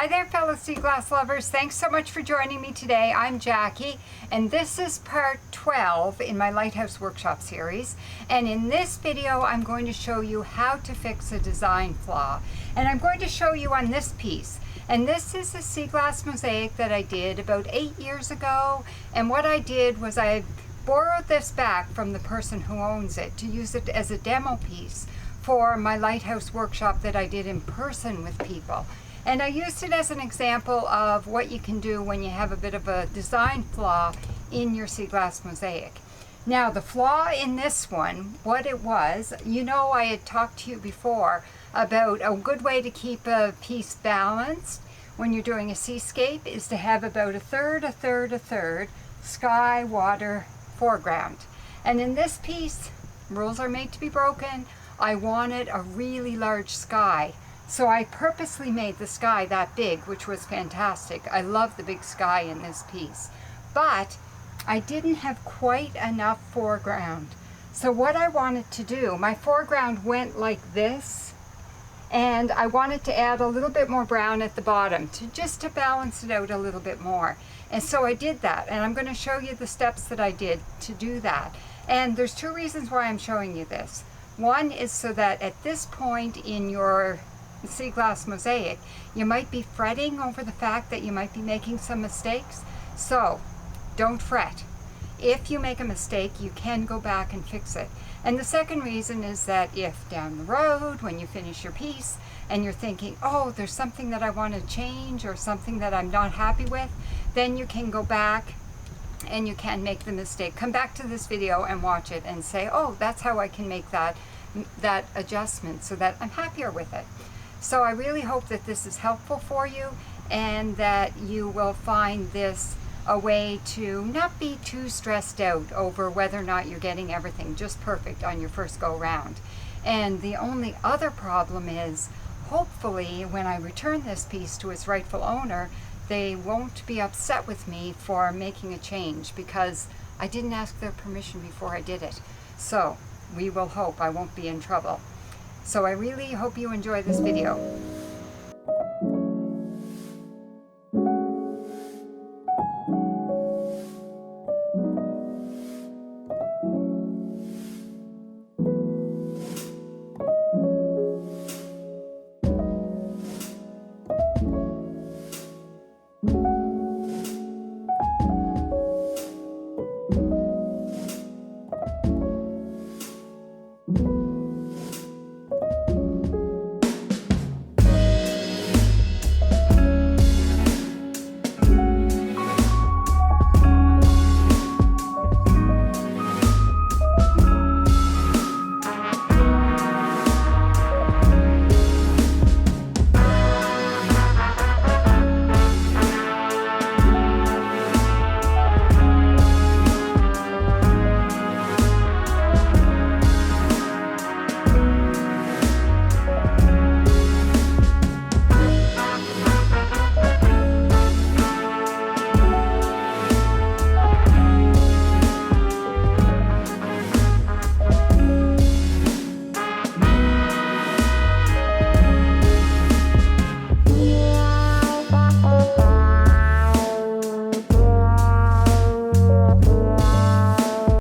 Hi there, fellow sea glass lovers. Thanks so much for joining me today. I'm Jackie, and this is part 12 in my Lighthouse workshop series. And in this video, I'm going to show you how to fix a design flaw. And I'm going to show you on this piece. And this is a sea glass mosaic that I did about 8 years ago. And what I did was I borrowed this back from the person who owns it to use it as a demo piece for my Lighthouse workshop that I did in person with people. And I used it as an example of what you can do when you have a bit of a design flaw in your sea glass mosaic. Now, the flaw in this one, what it was, you know, I had talked to you before about a good way to keep a piece balanced when you're doing a seascape is to have about a third sky, water, foreground. And in this piece, rules are made to be broken. I wanted a really large sky. So I purposely made the sky that big, which was fantastic. I love the big sky in this piece. But I didn't have quite enough foreground. So what I wanted to do, my foreground went like this, and I wanted to add a little bit more brown at the bottom just to balance it out a little bit more. And so I did that, and I'm going to show you the steps that I did to do that. And there's two reasons why I'm showing you this. One is so that at this point in your sea glass mosaic, you might be fretting over the fact that you might be making some mistakes. So don't fret. If you make a mistake, you can go back and fix it. And the second reason is that if down the road, when you finish your piece and you're thinking, oh, there's something that I want to change or something that I'm not happy with, then you can go back and you can make the mistake. Come back to this video and watch it and say, oh, that's how I can make that adjustment so that I'm happier with it. So I really hope that this is helpful for you and that you will find this a way to not be too stressed out over whether or not you're getting everything just perfect on your first go round. And the only other problem is, hopefully when I return this piece to its rightful owner, they won't be upset with me for making a change because I didn't ask their permission before I did it. So we will hope I won't be in trouble. So I really hope you enjoy this video.